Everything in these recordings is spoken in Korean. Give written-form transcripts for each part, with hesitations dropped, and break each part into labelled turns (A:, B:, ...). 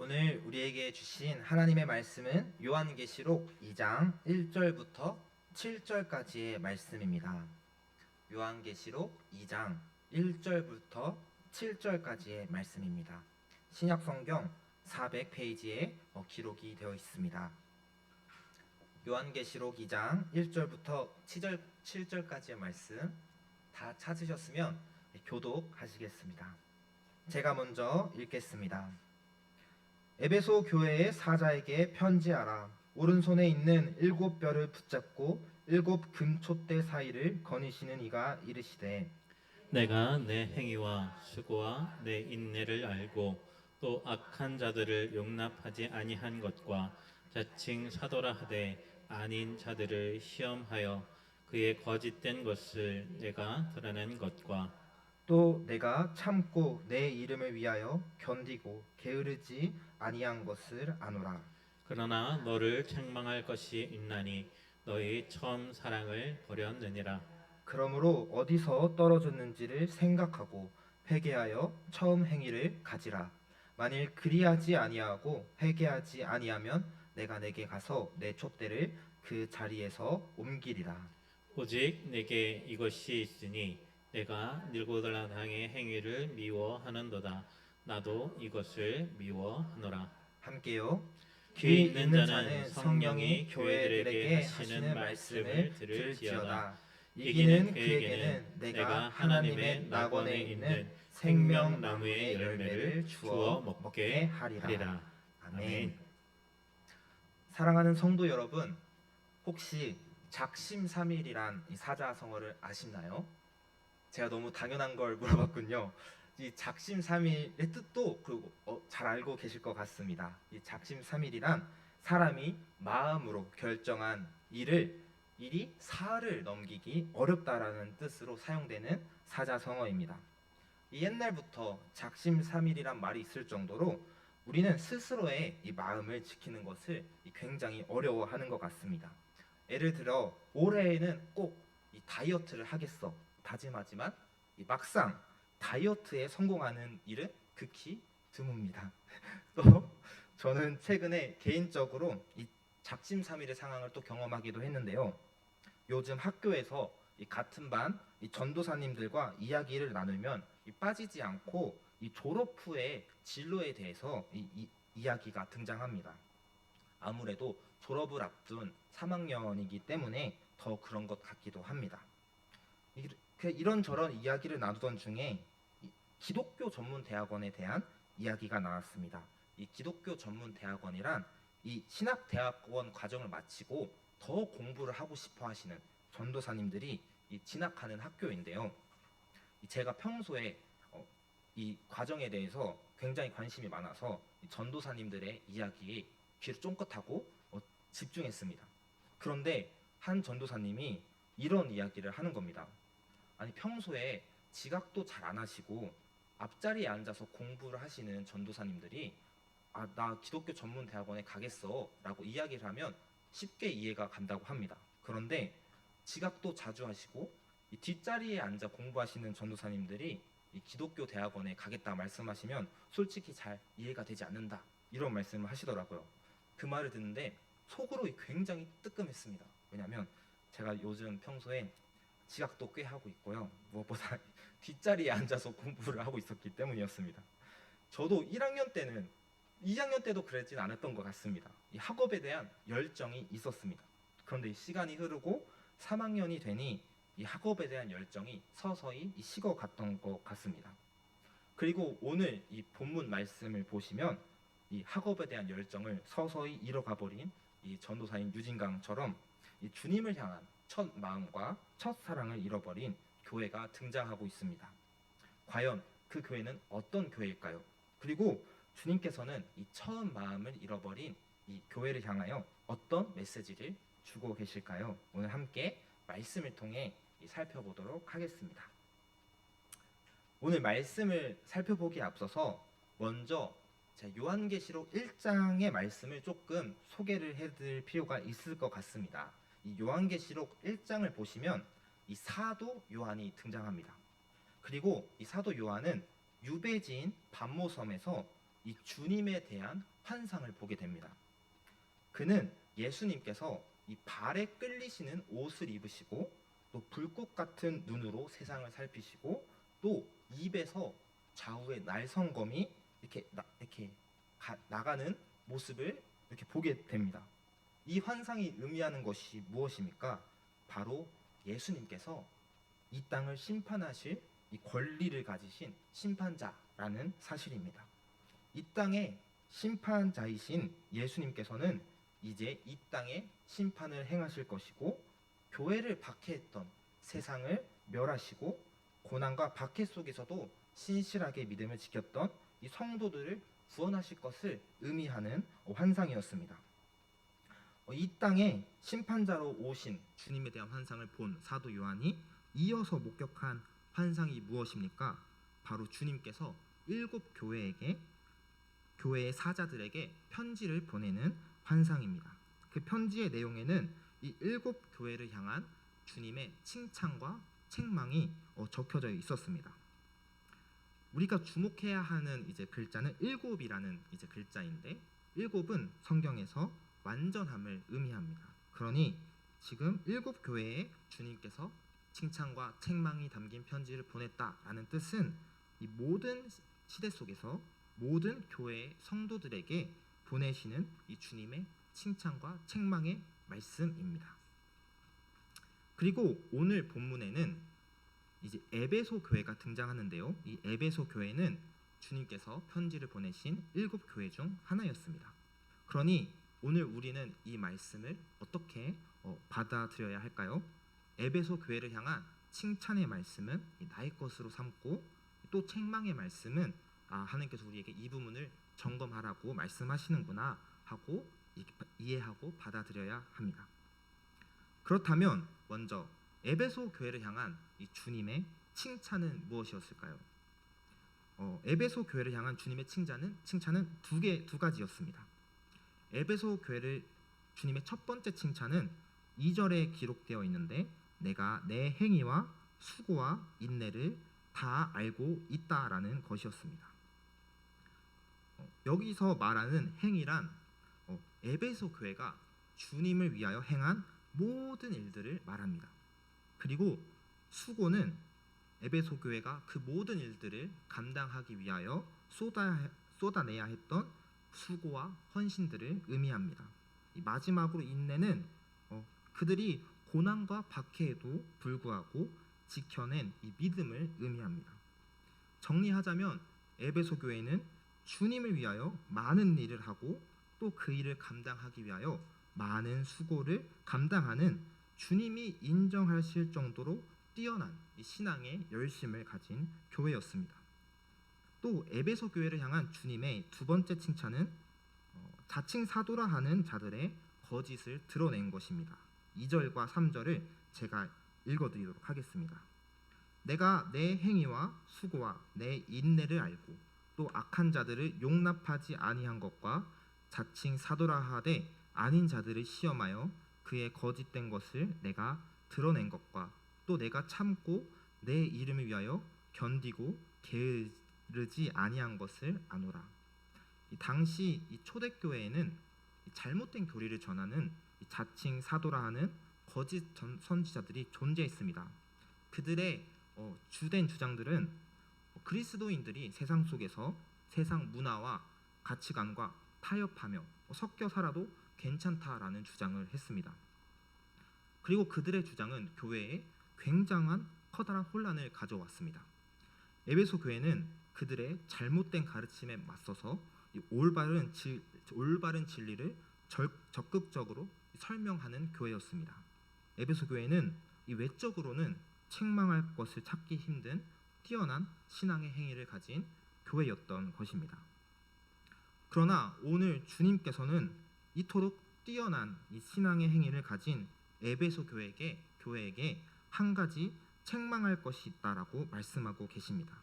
A: 오늘 우리에게 주신 하나님의 말씀은 요한계시록 2장 1절부터 7절까지의 말씀입니다. 요한계시록 2장 1절부터 7절까지의 말씀입니다. 신약성경 400페이지에 기록이 되어 있습니다. 요한계시록 2장 1절부터 7절까지의 말씀 다 찾으셨으면 교독하시겠습니다. 제가 먼저 읽겠습니다. 에베소 교회의 사자에게 편지하라. 오른손에 있는 7뼈를 붙잡고 7 금촛대 사이를 거니시는 이가 이르시되,
B: 내가 내 행위와 수고와 내 인내를 알고 또 악한 자들을 용납하지 아니한 것과 자칭 사도라 하되 아닌 자들을 시험하여 그의 거짓된 것을 내가 드러낸 것과
A: 또 내가 참고 내 이름을 위하여 견디고 게으르지 아니한 것을 아노라.
B: 그러나 너를 책망할 것이 있나니 너희 처음 사랑을 버렸느니라.
A: 그러므로 어디서 떨어졌는지를 생각하고 회개하여 처음 행위를 가지라. 만일 그리하지 아니하고 회개하지 아니하면 내가 내게 가서 내 촛대를 그 자리에서 옮기리라.
B: 오직 내게 이것이 있으니 내가 느고달라당의 행위를 미워하는도다. 나도 이것을 미워하노라.
A: 함께요.
B: 귀 있는 자는 성령이 교회들에게 하시는 말씀을 들을지어다. 이기는 그에게는 내가 하나님의 낙원에 있는 생명나무의 열매를 주어 먹게 하리라. 아멘.
A: 사랑하는 성도 여러분, 혹시 작심삼일이란 이 사자성어를 아시나요? 제가 너무 당연한 걸 물어봤군요. 이 작심삼일의 뜻도 잘 알고 계실 것 같습니다. 이 작심삼일이란 사람이 마음으로 결정한 일이 사흘을 넘기기 어렵다라는 뜻으로 사용되는 사자성어입니다. 옛날부터 작심삼일이란 말이 있을 정도로 우리는 스스로의 이 마음을 지키는 것을 굉장히 어려워하는 것 같습니다. 예를 들어 올해에는 꼭 이 다이어트를 하겠어 다짐하지만 막상 다이어트에 성공하는 일은 극히 드뭅니다. 또 저는 최근에 개인적으로 이 작심삼일의 상황을 또 경험하기도 했는데요. 요즘 학교에서 이 같은 반 이 전도사님들과 이야기를 나누면 빠지지 않고 이 졸업 후의 진로에 대해서 이야기가 등장합니다. 아무래도 졸업을 앞둔 3학년이기 때문에 더 그런 것 같기도 합니다. 이런저런 이야기를 나누던 중에 기독교 전문 대학원에 대한 이야기가 나왔습니다. 이 기독교 전문 대학원이란 이 신학 대학원 과정을 마치고 더 공부를 하고 싶어 하시는 전도사님들이 진학하는 학교인데요. 제가 평소에 이 과정에 대해서 굉장히 관심이 많아서 전도사님들의 이야기에 귀를 쫑긋하고 집중했습니다. 그런데 한 전도사님이 이런 이야기를 하는 겁니다. 아니, 평소에 지각도 잘 안 하시고 앞자리에 앉아서 공부를 하시는 전도사님들이 나 기독교 전문 대학원에 가겠어 라고 이야기를 하면 쉽게 이해가 간다고 합니다. 그런데 지각도 자주 하시고 이 뒷자리에 앉아 공부하시는 전도사님들이 이 기독교 대학원에 가겠다 말씀하시면 솔직히 잘 이해가 되지 않는다, 이런 말씀을 하시더라고요. 그 말을 듣는데 속으로 굉장히 뜨끔했습니다. 왜냐하면 제가 요즘 평소에 지각도 꽤 하고 있고요. 무엇보다 뒷자리에 앉아서 공부를 하고 있었기 때문이었습니다. 저도 2학년 때도 그랬진 않았던 것 같습니다. 이 학업에 대한 열정이 있었습니다. 그런데 시간이 흐르고 3학년이 되니 이 학업에 대한 열정이 서서히 식어갔던 것 같습니다. 그리고 오늘 이 본문 말씀을 보시면 이 학업에 대한 열정을 서서히 잃어가 버린 이 전도사인 유진강처럼 이 주님을 향한 첫 마음과 첫 사랑을 잃어버린 교회가 등장하고 있습니다. 과연 그 교회는 어떤 교회일까요? 그리고 주님께서는 이 처음 마음을 잃어버린 이 교회를 향하여 어떤 메시지를 주고 계실까요? 오늘 함께 말씀을 통해 살펴보도록 하겠습니다. 오늘 말씀을 살펴보기에 앞서서 먼저 요한계시록 1장의 말씀을 조금 소개를 해드릴 필요가 있을 것 같습니다. 이 요한계시록 1장을 보시면 이 사도 요한이 등장합니다. 그리고 이 사도 요한은 유배지인 반모섬에서 이 주님에 대한 환상을 보게 됩니다. 그는 예수님께서 이 발에 끌리시는 옷을 입으시고 또 불꽃 같은 눈으로 세상을 살피시고 또 입에서 좌우의 날성검이 이렇게 나가는 모습을 이렇게 보게 됩니다. 이 환상이 의미하는 것이 무엇입니까? 바로 예수님께서 이 땅을 심판하실 이 권리를 가지신 심판자라는 사실입니다. 이 땅의 심판자이신 예수님께서는 이제 이 땅에 심판을 행하실 것이고 교회를 박해했던 세상을 멸하시고 고난과 박해 속에서도 신실하게 믿음을 지켰던 이 성도들을 구원하실 것을 의미하는 환상이었습니다. 이 땅에 심판자로 오신 주님에 대한 환상을 본 사도 요한이 이어서 목격한 환상이 무엇입니까? 바로 주님께서 7교회에게 교회의 사자들에게 편지를 보내는 환상입니다. 그 편지의 내용에는 이 7교회를 향한 주님의 칭찬과 책망이 적혀져 있었습니다. 우리가 주목해야 하는 이제 글자는 7이라는 이제 글자인데 7은 성경에서 완전함을 의미합니다. 그러니 지금 7교회에 주님께서 칭찬과 책망이 담긴 편지를 보냈다라는 뜻은 이 모든 시대 속에서 모든 교회의 성도들에게 보내시는 이 주님의 칭찬과 책망의 말씀입니다. 그리고 오늘 본문에는 이제 에베소 교회가 등장하는데요. 이 에베소 교회는 주님께서 편지를 보내신 7교회 중 하나였습니다. 그러니 오늘 우리는 이 말씀을 어떻게 받아들여야 할까요? 에베소 교회를 향한 칭찬의 말씀은 나의 것으로 삼고 또 책망의 말씀은 하나님께서 우리에게 이 부분을 점검하라고 말씀하시는구나 하고 이해하고 받아들여야 합니다. 그렇다면 먼저 에베소 교회를 향한 이 주님의 칭찬은 무엇이었을까요? 에베소 교회를 향한 주님의 칭찬은 두 가지였습니다. 에베소 교회를 주님의 첫 번째 칭찬은 2절에 기록되어 있는데 내가 내 행위와 수고와 인내를 다 알고 있다라는 것이었습니다. 여기서 말하는 행위란 에베소 교회가 주님을 위하여 행한 모든 일들을 말합니다. 그리고 수고는 에베소 교회가 그 모든 일들을 감당하기 위하여 쏟아내야 했던 수고와 헌신들을 의미합니다. 마지막으로 인내는 그들이 고난과 박해에도 불구하고 지켜낸 이 믿음을 의미합니다. 정리하자면 에베소 교회는 주님을 위하여 많은 일을 하고 또 그 일을 감당하기 위하여 많은 수고를 감당하는 주님이 인정하실 정도로 뛰어난 이 신앙의 열심을 가진 교회였습니다. 또 에베소 교회를 향한 주님의 두 번째 칭찬은 자칭 사도라 하는 자들의 거짓을 드러낸 것입니다. 2절과 3절을 제가 읽어드리도록 하겠습니다. 내가 내 행위와 수고와 내 인내를 알고 또 악한 자들을 용납하지 아니한 것과 자칭 사도라 하되 아닌 자들을 시험하여 그의 거짓된 것을 내가 드러낸 것과 또 내가 참고 내 이름을 위하여 견디고 게으르지 아니한 것을 아노라. 당시 이 초대교회에는 잘못된 교리를 전하는 자칭 사도라 하는 거짓 선지자들이 존재했습니다. 그들의 주된 주장들은 그리스도인들이 세상 속에서 세상 문화와 가치관과 타협하며 섞여 살아도 괜찮다라는 주장을 했습니다. 그리고 그들의 주장은 교회에 굉장한 커다란 혼란을 가져왔습니다. 에베소 교회는 그들의 잘못된 가르침에 맞서서 올바른 진리를 적극적으로 설명하는 교회였습니다. 에베소 교회는 외적으로는 책망할 것을 찾기 힘든 뛰어난 신앙의 행위를 가진 교회였던 것입니다. 그러나 오늘 주님께서는 이토록 뛰어난 이 신앙의 행위를 가진 에베소 교회에게 한 가지 책망할 것이 있다라고 말씀하고 계십니다.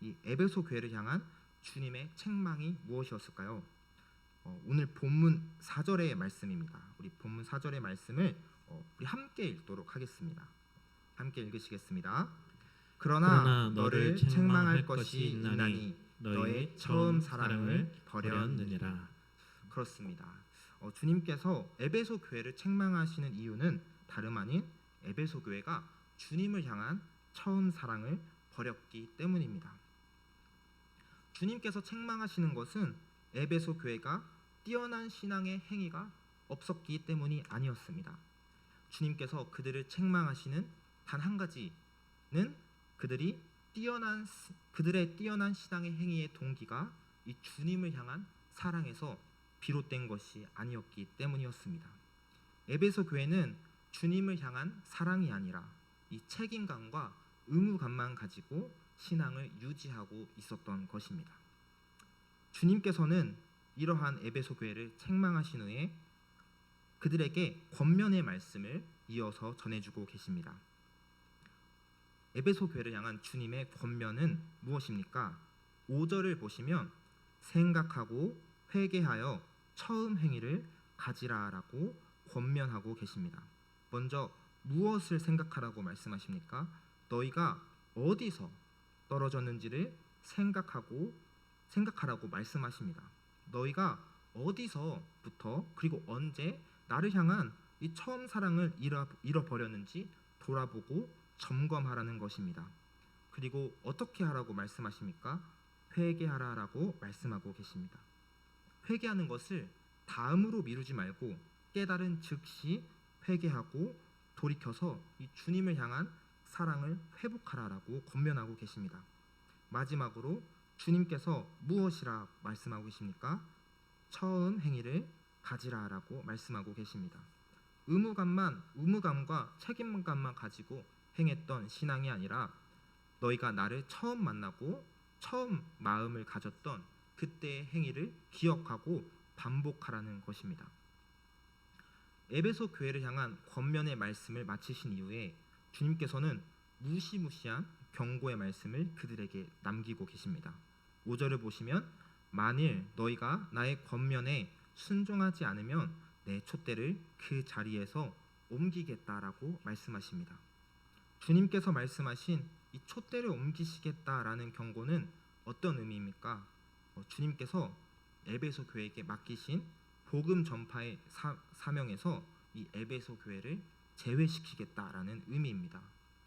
A: 이 에베소 교회를 향한 주님의 책망이 무엇이었을까요? 오늘 본문 4절의 말씀입니다. 우리 본문 4절의 말씀을 우리 함께 읽도록 하겠습니다. 함께 읽으시겠습니다. 그러나 너를 책망할 것이 있나니
B: 너의 처음 사랑을 버렸느니라.
A: 그렇습니다. 주님께서 에베소 교회를 책망하시는 이유는 다름 아닌 에베소 교회가 주님을 향한 처음 사랑을 버렸기 때문입니다. 주님께서 책망하시는 것은 에베소 교회가 뛰어난 신앙의 행위가 없었기 때문이 아니었습니다. 주님께서 그들을 책망하시는 단 한 가지는 그들의 뛰어난 신앙의 행위의 동기가 이 주님을 향한 사랑에서 비롯된 것이 아니었기 때문이었습니다. 에베소 교회는 주님을 향한 사랑이 아니라 이 책임감과 의무감만 가지고 신앙을 유지하고 있었던 것입니다. 주님께서는 이러한 에베소 교회를 책망하신 후에 그들에게 권면의 말씀을 이어서 전해주고 계십니다. 에베소 교회를 향한 주님의 권면은 무엇입니까? 5절을 보시면 생각하고 회개하여 처음 행위를 가지라라고 권면하고 계십니다. 먼저 무엇을 생각하라고 말씀하십니까? 너희가 어디서 떨어졌는지를 생각하라고 말씀하십니다. 너희가 어디서부터 그리고 언제 나를 향한 이 처음 사랑을 잃어버렸는지 돌아보고 점검하라는 것입니다. 그리고 어떻게 하라고 말씀하십니까? 회개하라라고 말씀하고 계십니다. 회개하는 것을 다음으로 미루지 말고 깨달은 즉시 회개하고 돌이켜서 이 주님을 향한 사랑을 회복하라라고 권면하고 계십니다. 마지막으로 주님께서 무엇이라 말씀하고 계십니까? 처음 행위를 가지라라고 말씀하고 계십니다. 의무감과 책임감만 가지고 행했던 신앙이 아니라 너희가 나를 처음 만나고 처음 마음을 가졌던 그때의 행위를 기억하고 반복하라는 것입니다. 에베소 교회를 향한 권면의 말씀을 마치신 이후에 주님께서는 무시무시한 경고의 말씀을 그들에게 남기고 계십니다. 5절을 보시면 만일 너희가 나의 권면에 순종하지 않으면 내 촛대를 그 자리에서 옮기겠다라고 말씀하십니다. 주님께서 말씀하신 이 촛대를 옮기시겠다라는 경고는 어떤 의미입니까? 주님께서 에베소 교회에게 맡기신 복음 전파의 사명에서 이 에베소 교회를 제외시키겠다라는 의미입니다.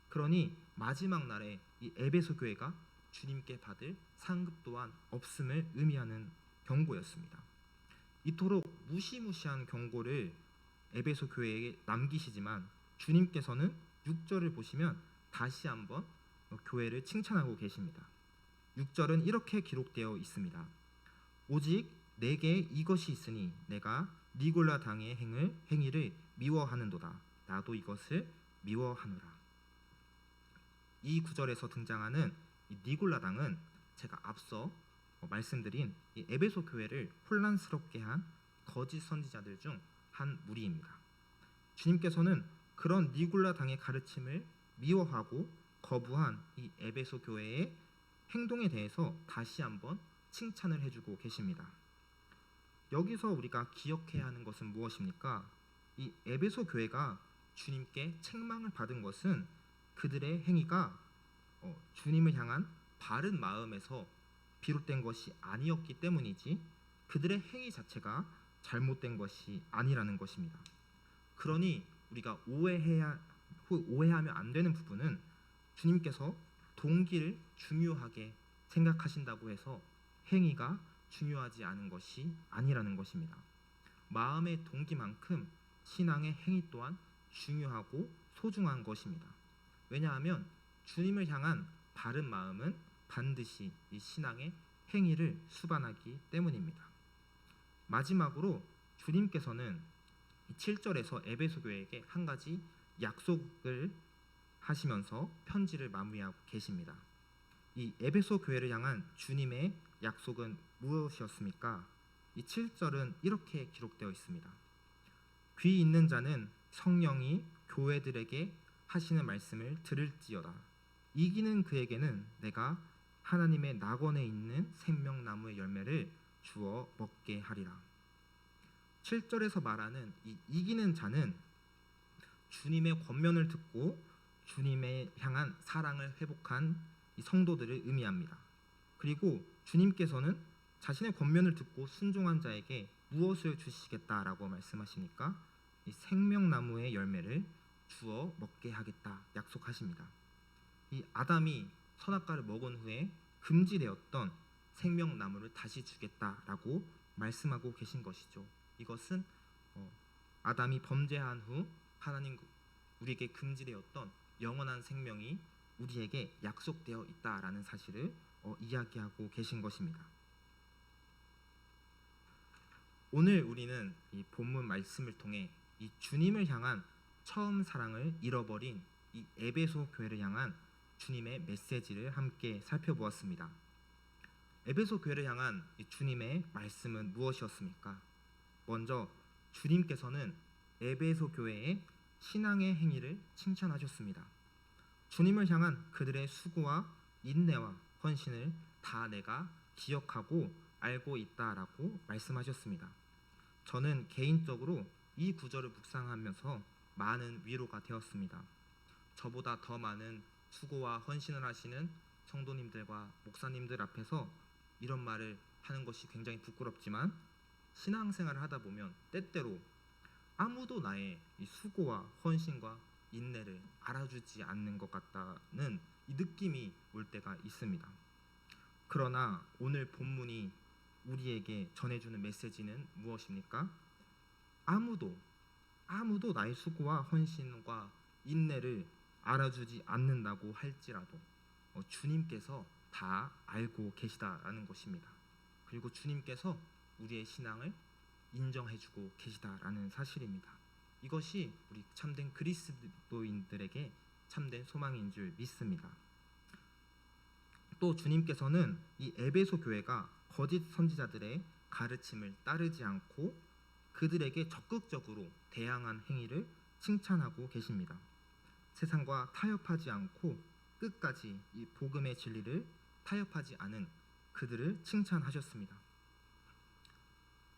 A: 그러니 마지막 날에 이 에베소 교회가 주님께 받을 상급 또한 없음을 의미하는 경고였습니다. 이토록 무시무시한 경고를 에베소 교회에 남기시지만 주님께서는 6절을 보시면 다시 한번 교회를 칭찬하고 계십니다. 6절은 이렇게 기록되어 있습니다. 오직 내게 이것이 있으니 내가 니골라 당의 행위를 미워하는도다. 나도 이것을 미워하노라. 이 구절에서 등장하는 이 니골라 당은 제가 앞서 말씀드린 이 에베소 교회를 혼란스럽게 한 거짓 선지자들 중 한 무리입니다. 주님께서는 그런 니골라 당의 가르침을 미워하고 거부한 이 에베소 교회의 행동에 대해서 다시 한번 칭찬을 해주고 계십니다. 여기서 우리가 기억해야 하는 것은 무엇입니까? 이 에베소 교회가 주님께 책망을 받은 것은 그들의 행위가 주님을 향한 바른 마음에서 비롯된 것이 아니었기 때문이지 그들의 행위 자체가 잘못된 것이 아니라는 것입니다. 그러니 우리가 오해하면 안 되는 부분은 주님께서 동기를 중요하게 생각하신다고 해서 행위가 중요하지 않은 것이 아니라는 것입니다. 마음의 동기만큼 신앙의 행위 또한 중요하고 소중한 것입니다. 왜냐하면 주님을 향한 바른 마음은 반드시 이 신앙의 행위를 수반하기 때문입니다. 마지막으로 주님께서는 7절에서 에베소 교회에게 한 가지 약속을 하시면서 편지를 마무리하고 계십니다. 이 에베소 교회를 향한 주님의 약속은 무엇이었습니까? 이 7절은 이렇게 기록되어 있습니다. 귀 있는 자는 성령이 교회들에게 하시는 말씀을 들을지어다. 이기는 그에게는 내가 하나님의 낙원에 있는 생명나무의 열매를 주어 먹게 하리라. 7절에서 말하는 이 이기는 자는 주님의 권면을 듣고 주님의 향한 사랑을 회복한 이 성도들을 의미합니다. 그리고 주님께서는 자신의 권면을 듣고 순종한 자에게 무엇을 주시겠다라고 말씀하시니까 이 생명나무의 열매를 주어 먹게 하겠다 약속하십니다. 이 아담이 선악과를 먹은 후에 금지되었던 생명나무를 다시 주겠다라고 말씀하고 계신 것이죠. 이것은 아담이 범죄한 후 하나님 우리에게 금지되었던 영원한 생명이 우리에게 약속되어 있다라는 사실을 이야기하고 계신 것입니다. 오늘 우리는 이 본문 말씀을 통해 이 주님을 향한 처음 사랑을 잃어버린 이 에베소 교회를 향한 주님의 메시지를 함께 살펴보았습니다. 에베소 교회를 향한 이 주님의 말씀은 무엇이었습니까? 먼저 주님께서는 에베소 교회의 신앙의 행위를 칭찬하셨습니다. 주님을 향한 그들의 수고와 인내와 헌신을 다 내가 기억하고 알고 있다라고 말씀하셨습니다. 저는 개인적으로 이 구절을 묵상하면서 많은 위로가 되었습니다. 저보다 더 많은 수고와 헌신을 하시는 성도님들과 목사님들 앞에서 이런 말을 하는 것이 굉장히 부끄럽지만 신앙생활을 하다 보면 때때로 아무도 나의 이 수고와 헌신과 인내를 알아주지 않는 것 같다는 이 느낌이 올 때가 있습니다. 그러나 오늘 본문이 우리에게 전해주는 메시지는 무엇입니까? 아무도 나의 수고와 헌신과 인내를 알아주지 않는다고 할지라도 주님께서 다 알고 계시다라는 것입니다. 그리고 주님께서 우리의 신앙을 인정해주고 계시다라는 사실입니다. 이것이 우리 참된 그리스도인들에게 참된 소망인 줄 믿습니다. 또 주님께서는 이 에베소 교회가 거짓 선지자들의 가르침을 따르지 않고 그들에게 적극적으로 대항한 행위를 칭찬하고 계십니다. 세상과 타협하지 않고 끝까지 이 복음의 진리를 타협하지 않은 그들을 칭찬하셨습니다.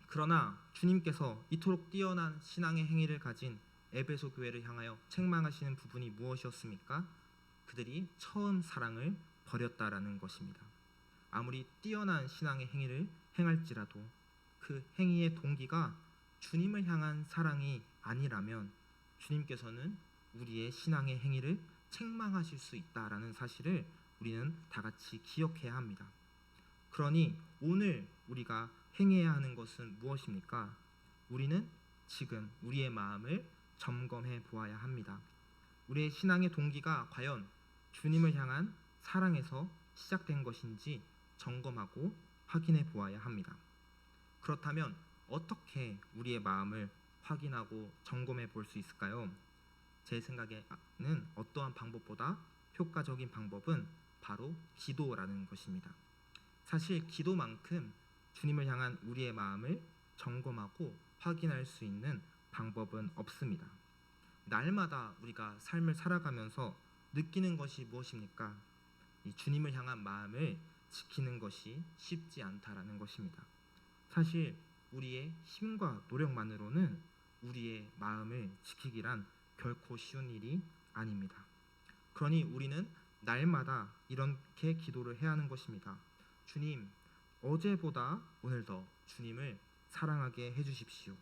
A: 그러나 주님께서 이토록 뛰어난 신앙의 행위를 가진 에베소 교회를 향하여 책망하시는 부분이 무엇이었습니까? 그들이 처음 사랑을 버렸다라는 것입니다. 아무리 뛰어난 신앙의 행위를 행할지라도 그 행위의 동기가 주님을 향한 사랑이 아니라면 주님께서는 우리의 신앙의 행위를 책망하실 수 있다라는 사실을 우리는 다 같이 기억해야 합니다. 그러니 오늘 우리가 행해야 하는 것은 무엇입니까? 우리는 지금 우리의 마음을 점검해 보아야 합니다. 우리의 신앙의 동기가 과연 주님을 향한 사랑에서 시작된 것인지 점검하고 확인해 보아야 합니다. 그렇다면 어떻게 우리의 마음을 확인하고 점검해 볼 수 있을까요? 제 생각에는 어떠한 방법보다 효과적인 방법은 바로 기도라는 것입니다. 사실 기도만큼 주님을 향한 우리의 마음을 점검하고 확인할 수 있는 방법은 없습니다. 날마다 우리가 삶을 살아가면서 느끼는 것이 무엇입니까? 이 주님을 향한 마음을 지키는 것이 쉽지 않다라는 것입니다. 사실 우리의 힘과 노력만으로는 우리의 마음을 지키기란 결코 쉬운 일이 아닙니다. 그러니 우리는 날마다 이렇게 기도를 해야 하는 것입니다. 주님, 어제보다 오늘 더 주님을 사랑하게 해주십시오.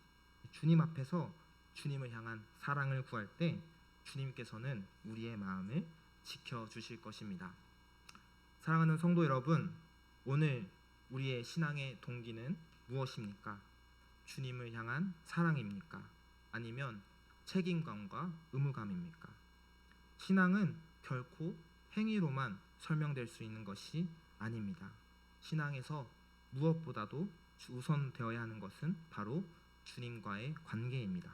A: 주님 앞에서 주님을 향한 사랑을 구할 때 주님께서는 우리의 마음을 지켜주실 것입니다. 사랑하는 성도 여러분, 오늘 우리의 신앙의 동기는 무엇입니까? 주님을 향한 사랑입니까? 아니면 책임감과 의무감입니까? 신앙은 결코 행위로만 설명될 수 있는 것이 아닙니다. 신앙에서 무엇보다도 우선되어야 하는 것은 바로 주님과의 관계입니다.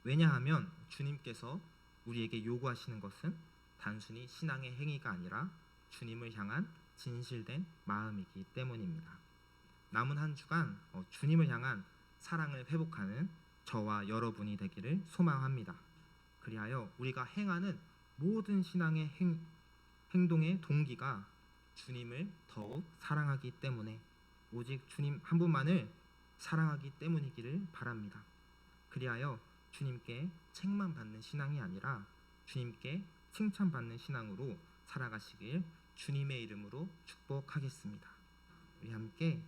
A: 왜냐하면 주님께서 우리에게 요구하시는 것은 단순히 신앙의 행위가 아니라 주님을 향한 진실된 마음이기 때문입니다. 남은 한 주간 주님을 향한 사랑을 회복하는 저와 여러분이 되기를 소망합니다. 그리하여 우리가 행하는 모든 신앙의 행동의 동기가 주님을 더욱 사랑하기 때문에 오직 주님 한 분만을 사랑하기 때문이기를 바랍니다. 그리하여 주님께 책만 받는 신앙이 아니라 주님께 칭찬받는 신앙으로 살아가시길 주님의 이름으로 축복하겠습니다. 우리 함께